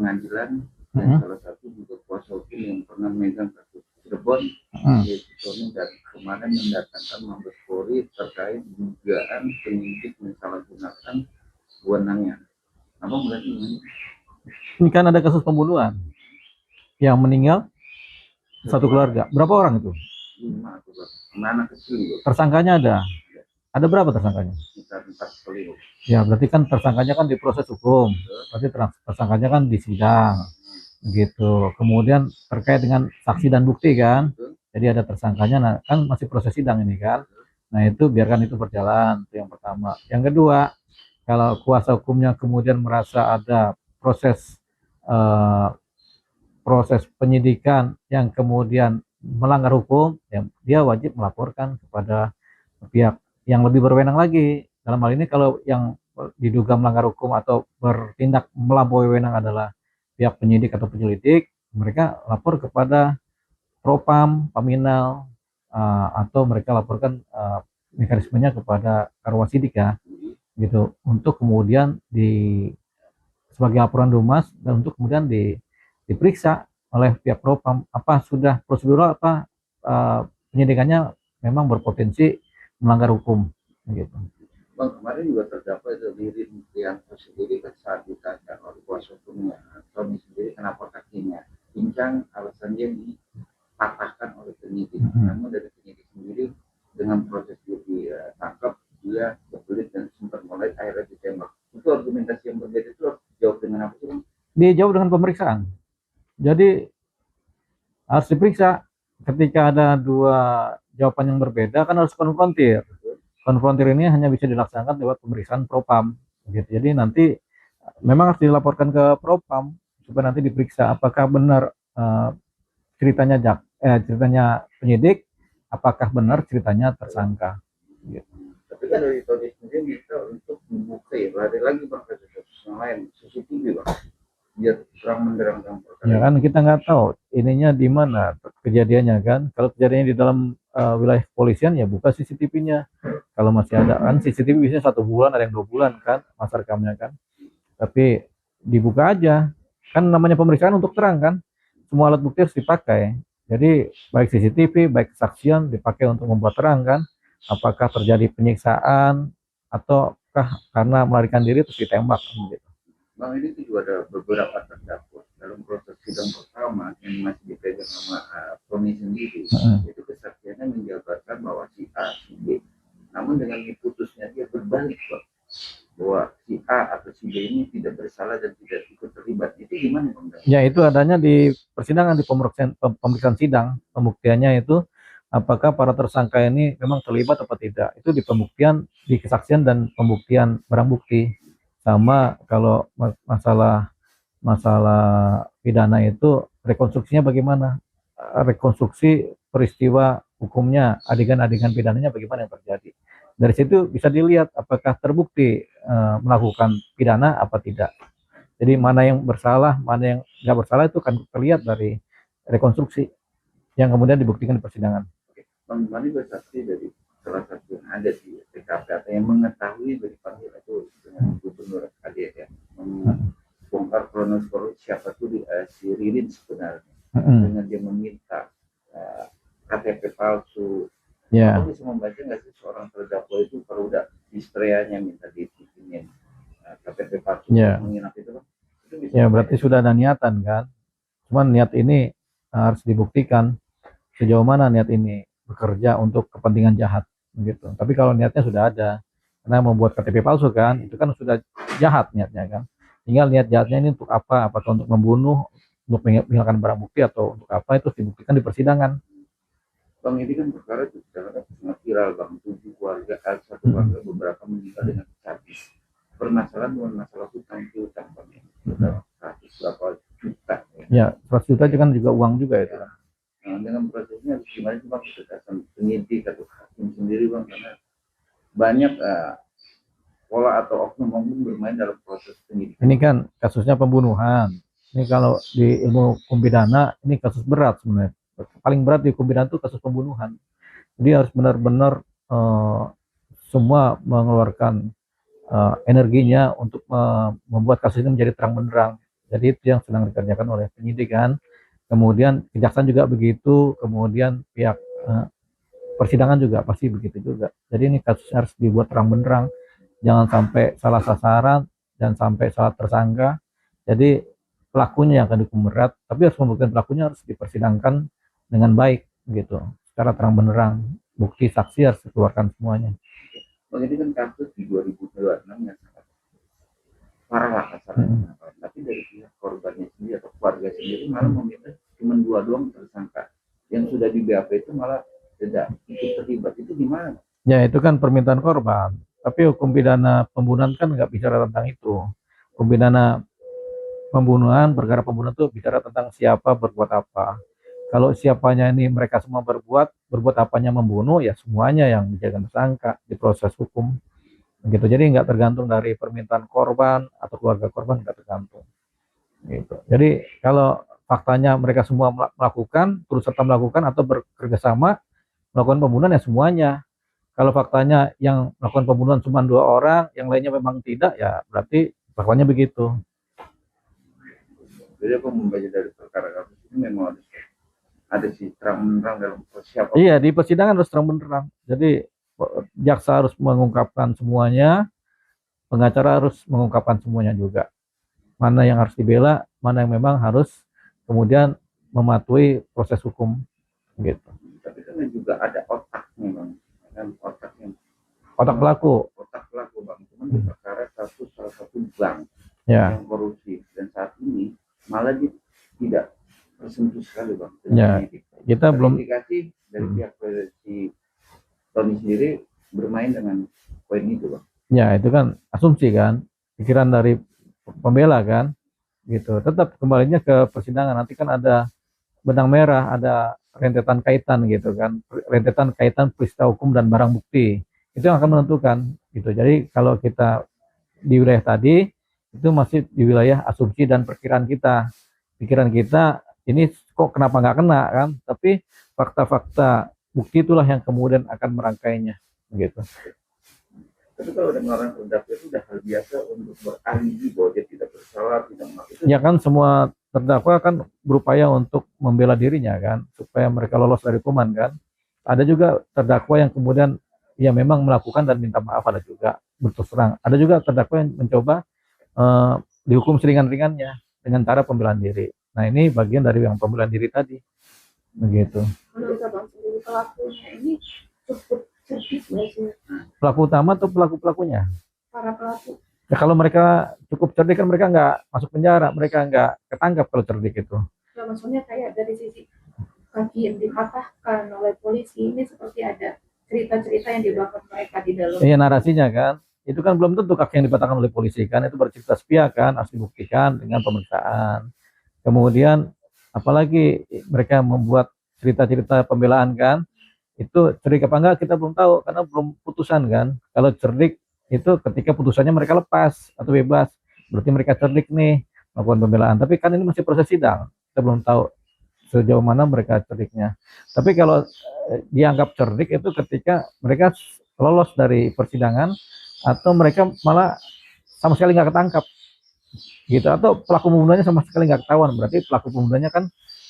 pengadilan dan salah satu juga kuasa hukum yang pernah megang kasus Cirebon, yaitu Tony, dan kemarin mendatangkan Mabes Polri terkait dugaan penyidik menyalahgunakan wewenangnya. Apa melihat ini? Ini kan ada kasus pembunuhan yang meninggal satu keluarga. Berapa orang itu? 5 atau berapa? Anak kecil. Tersangkanya ada? Ada berapa tersangkanya? Sekitar 40. Ya, berarti kan tersangkanya kan di proses hukum. Berarti tersangkanya kan di sidang. Gitu. Kemudian terkait dengan saksi dan bukti kan. Jadi ada tersangkanya, nah kan masih proses sidang ini kan. Nah itu biarkan itu berjalan, itu yang pertama. Yang kedua, kalau kuasa hukumnya kemudian merasa ada proses proses penyidikan yang kemudian melanggar hukum, ya, dia wajib melaporkan kepada pihak yang lebih berwenang lagi. Dalam hal ini kalau yang diduga melanggar hukum atau bertindak melampaui wewenang adalah pihak penyidik atau penyelidik, mereka lapor kepada Propam, Paminal, atau mereka laporkan mekanismenya kepada Karwasidik ya, gitu, untuk kemudian sebagai laporan Dumas dan untuk kemudian diperiksa oleh pihak Propam apa sudah prosedural apa penyidikannya memang berpotensi melanggar hukum gitu. Bang, kemarin juga terdapat Ririn yang sendiri kan saat ditanya oleh kuasa hukumnya Tony sendiri kenapa kakinya pincang, alasannya dipatahkan oleh penyidik. Namun dari penyidik sendiri dengan proses ditangkap dia berbelit dan sempat mulai akhirnya ditembak. Itu argumentasi yang berbeda itu jawab dengan apa sih Bang? Dijawab dengan pemeriksaan. Jadi harus diperiksa. Ketika ada dua jawaban yang berbeda kan harus konfrontir. Konfrontir ini hanya bisa dilaksanakan lewat pemeriksaan Propam. Gitu. Jadi nanti memang harus dilaporkan ke Propam supaya nanti diperiksa apakah benar ceritanya penyidik, apakah benar ceritanya tersangka. Gitu. Tapi kan dari Tony sendiri minta untuk membuka ya, lagi Bang kasus yang lain, CCTV Bang, biar terang menderangkan perkara. Ya kan kita nggak tahu ininya di mana kejadiannya kan. Kalau kejadiannya di dalam wilayah kepolisian ya buka CCTV-nya. Kalau masih ada kan CCTV biasanya 1 bulan, ada yang 2 bulan kan masa rekamnya kan. Tapi dibuka aja. Kan namanya pemeriksaan untuk terang kan. Semua alat bukti harus dipakai. Jadi baik CCTV, baik kesaksian dipakai untuk membuat terang kan. Apakah terjadi penyiksaan ataukah karena melarikan diri terus ditembak gitu. Bang, ini juga ada beberapa terdakwa dalam proses sidang pertama yang masih dipegang sama Tony sendiri. Itu kesaksiannya menjabarkan bahwa si A, si B. Namun dengan diputusnya dia berbalik Bang, bahwa si A atau si B ini tidak bersalah dan tidak ikut terlibat. Itu gimana Bang? Ya itu adanya di persidangan, di pemeriksaan sidang. Pembuktiannya itu apakah para tersangka ini memang terlibat atau tidak. Itu di pembuktian, di kesaksian dan pembuktian barang bukti. Sama kalau masalah pidana itu rekonstruksinya bagaimana, rekonstruksi peristiwa hukumnya, adegan-adegan pidananya bagaimana yang terjadi. Dari situ bisa dilihat apakah terbukti melakukan pidana apa tidak. Jadi mana yang bersalah, mana yang nggak bersalah itu kan terlihat dari rekonstruksi yang kemudian dibuktikan di persidangan. Bang, mana bersaksi dari salah satu yang ada di TKP atau yang mengetahui dari panggil itu dengan Gubernur ADS ya, membongkar kronologis siapa tuh si Ririn sebenarnya, dengan dia meminta KTP palsu. Ya. Aku bisa membaca nggak sih seorang terdakwa itu kalau udah histrianya minta dititipin KTP palsu menginap itu Bang? Ya berarti sudah ada niatan kan. Cuman niat ini harus dibuktikan sejauh mana niat ini bekerja untuk kepentingan jahat gitu. Tapi kalau niatnya sudah ada, karena membuat KTP palsu kan, itu kan sudah jahat niatnya kan. Tinggal niat jahatnya ini untuk apa? Apakah untuk membunuh, untuk menghilangkan barang bukti atau untuk apa, itu dibuktikan di persidangan. Bang, ini kan perkara itu sangat viral Bang, 7 keluarga, satu keluarga beberapa meninggal dengan sadis. Permasalahan dengan masalah hutang Bang, sudah 100 berapa juta. Ya, 100 juta kan juga uang juga itu. Nah, dengan prosesnya gimana sih Bang, ketegasan penyidik atau hakim sendiri Bang, karena banyak pola atau oknum bermain dalam proses penyidikan. Ini kan kasusnya pembunuhan. Ini kalau di ilmu hukum pidana ini kasus berat sebenarnya. Paling berat di hukum pidana itu kasus pembunuhan. Jadi harus benar-benar semua mengeluarkan energinya untuk membuat kasus ini menjadi terang benderang. Jadi itu yang sedang dikerjakan oleh penyidik kan. Kemudian kejaksaan juga begitu, kemudian pihak persidangan juga pasti begitu juga. Jadi ini kasus harus dibuat terang benderang, jangan sampai salah sasaran dan sampai salah tersangka. Jadi pelakunya yang akan dihukum berat, tapi harus membuktikan pelakunya harus dipersidangkan dengan baik gitu, secara terang benderang. Bukti saksi harus dikeluarkan semuanya. Oh, ini kan kasus di 2026 yang sangat parah lah kasarnya. Tapi dari pihak korbannya sendiri atau keluarga sendiri malah meminta cuma 2 doang tersangka. Yang sudah di BAP itu malah tidak ikut terlibat. Itu gimana? Ya itu kan permintaan korban. Tapi hukum pidana pembunuhan kan nggak bicara tentang itu. Hukum pidana pembunuhan, perkara pembunuhan itu bicara tentang siapa berbuat apa. Kalau siapanya ini mereka semua berbuat apanya membunuh, ya semuanya yang dijadikan tersangka di proses hukum. Gitu. Jadi nggak tergantung dari permintaan korban atau keluarga korban, nggak tergantung. Gitu. Jadi kalau faktanya mereka semua melakukan, turut serta melakukan atau bekerja sama melakukan pembunuhan, ya semuanya. Kalau faktanya yang melakukan pembunuhan cuma 2 orang, yang lainnya memang tidak, ya berarti faktanya begitu. Jadi aku membaca dari perkara kasus ini memang ada sih terang-terang dalam persiapan. Iya, di persidangan harus terang benderang. Jadi jaksa harus mengungkapkan semuanya, pengacara harus mengungkapkan semuanya juga. Mana yang harus dibela, mana yang memang harus kemudian mematuhi proses hukum gitu. Tapi kan juga ada otaknya bang, kan otaknya. Otak pelaku. Otak pelaku bang, cuman di perkara kasus salah satu bank Ya. yang korupsi dan saat ini malah dia tidak tersentuh sekali bang. Ya, kita belum indikasi dari pihak si Tony sendiri bermain dengan poin itu bang. Ya itu kan asumsi kan, pikiran dari pembela kan, gitu. Tetap kembalinya ke persidangan, nanti kan ada benang merah, ada rentetan kaitan gitu kan, rentetan kaitan peristiwa hukum dan barang bukti, itu yang akan menentukan gitu. Jadi kalau kita di wilayah tadi itu masih di wilayah asumsi dan perkiraan kita, pikiran kita ini kok kenapa nggak kena kan, tapi fakta-fakta bukti itulah yang kemudian akan merangkainya gitu. Tapi kalau dengan orang terdakwa itu sudah hal biasa untuk beralibi bahwa dia tidak bersalah, tidak melakukan. Ya kan semua terdakwa kan berupaya untuk membela dirinya kan, supaya mereka lolos dari hukuman kan. Ada juga terdakwa yang kemudian ya memang melakukan dan minta maaf, ada juga berterus terang. Ada juga terdakwa yang mencoba dihukum seringan-ringannya dengan cara pembelaan diri. Nah ini bagian dari yang pembelaan diri tadi, begitu. Menurut abang sendiri pelakunya ini cukup cerdik nggak sih? Pelaku utama atau pelaku-pelakunya? Para pelaku. Ya kalau mereka cukup cerdik kan mereka nggak masuk penjara, mereka nggak ketangkap kalau cerdik itu. Nah, maksudnya kayak dari sisi kaki yang dipatahkan oleh polisi ini seperti ada cerita-cerita yang dibawa mereka di dalam. Iya narasinya kan, itu kan belum tentu kaki yang dipatahkan oleh polisi kan, itu bercerita sepihak kan, harus dibuktikan dengan pemeriksaan. Kemudian apalagi mereka membuat cerita-cerita pembelaan kan, itu cerdik apa enggak kita belum tahu karena belum putusan kan. Kalau cerdik itu ketika putusannya mereka lepas atau bebas, berarti mereka cerdik nih melakukan pembelaan. Tapi kan ini masih proses sidang, kita belum tahu sejauh mana mereka cerdiknya. Tapi kalau dianggap cerdik itu ketika mereka lolos dari persidangan atau mereka malah sama sekali nggak ketangkap gitu, atau pelaku pembunuhannya sama sekali nggak ketahuan, berarti pelaku pembunuhannya kan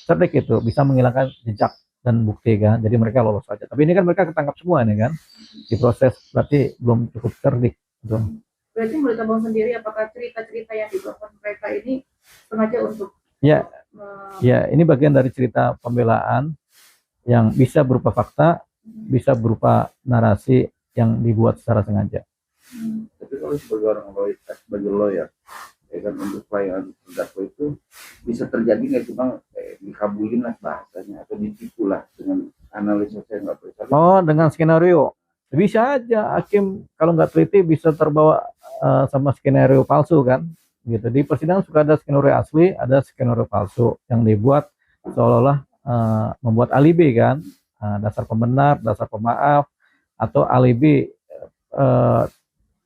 cerdik, itu bisa menghilangkan jejak dan bukti kan, jadi mereka lolos saja. Tapi ini kan mereka ketangkap semua nih kan, diproses, berarti belum cukup cerdik gitu. Berarti menurut abang sendiri apakah cerita-cerita yang dibawa mereka ini sengaja untuk ya ini bagian dari cerita pembelaan yang bisa berupa fakta, bisa berupa narasi yang dibuat secara sengaja. Tapi kalau sebagai orang sebagai lawyer, ya kan, untuk klien terdakwa itu bisa terjadi nggak cuma dikabulin lah bahasanya atau ditipu lah dengan analisa saya nggak percaya. Oh, dengan skenario bisa aja hakim kalau nggak teliti bisa terbawa sama skenario palsu kan, gitu. Di persidangan suka ada skenario asli, ada skenario palsu yang dibuat seolah-olah membuat alibi kan, dasar pembenar, dasar pemaaf, atau alibi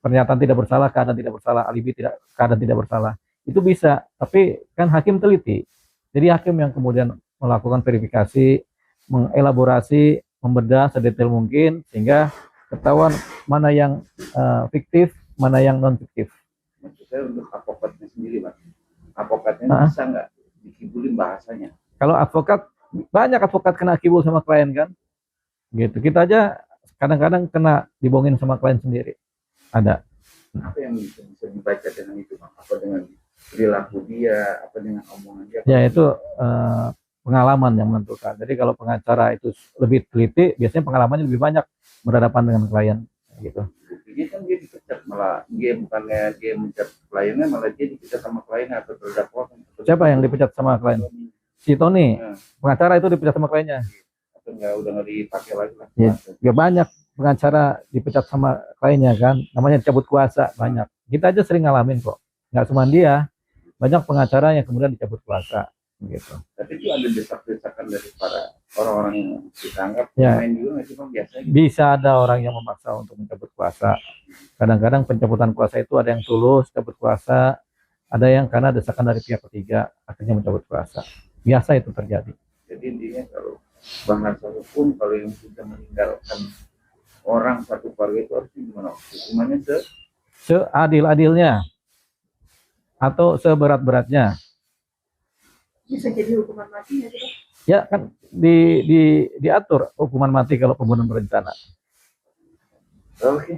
pernyataan tidak bersalah, keadaan tidak bersalah, alibi tidak, keadaan tidak bersalah. Itu bisa, tapi kan hakim teliti. Jadi hakim yang kemudian melakukan verifikasi, mengelaborasi, membedah sedetail mungkin sehingga ketahuan mana yang fiktif, mana yang non fiktif. Maksud saya untuk advokatnya sendiri, Pak. Advokatnya Ah. bisa nggak dikibulin bahasanya? Kalau advokat, banyak advokat kena kibul sama klien kan, gitu. Kita aja kadang-kadang kena dibohongin sama klien sendiri. Ada. Apa yang bisa dibaca dengan itu, Bang? Apa dengan perilaku dia, apa dengan omongan dia? Ya itu pengalaman yang menentukan. Jadi kalau pengacara itu lebih teliti, biasanya pengalamannya lebih banyak berhadapan dengan klien, gitu. Buktinya kan dia dipecat, malah dia bukannya dia mencat kliennya, malah dia dipecat sama kliennya atau terdakwa. Siapa yang dipecat sama klien? Si Tony, Nah, pengacara itu dipecat sama kliennya. atau udah nggak dipakai lagi lah. Ya, ya banyak pengacara dipecat sama kliennya kan, namanya dicabut kuasa, banyak. Kita aja sering ngalamin kok, nggak cuma dia, banyak pengacara yang kemudian dicabut kuasa, gitu. Tapi itu ada desak-desakan dari para orang-orang yang kita anggap Ya. main juga nggak sih, Bang? Biasanya gitu. Bisa ada orang yang memaksa untuk mencabut kuasa. Kadang-kadang pencabutan kuasa itu ada yang tulus cabut kuasa, ada yang karena desakan dari pihak ketiga akhirnya mencabut kuasa. Biasa itu terjadi. Jadi intinya kalau bahasa hukum, kalau yang sudah meninggalkan orang satu keluarga itu harus gimana? Hukumannya Seadil-adilnya atau seberat-beratnya. Bisa jadi hukuman mati ya, Pak? Ya kan diatur hukuman mati kalau pembunuhan berencana. oke.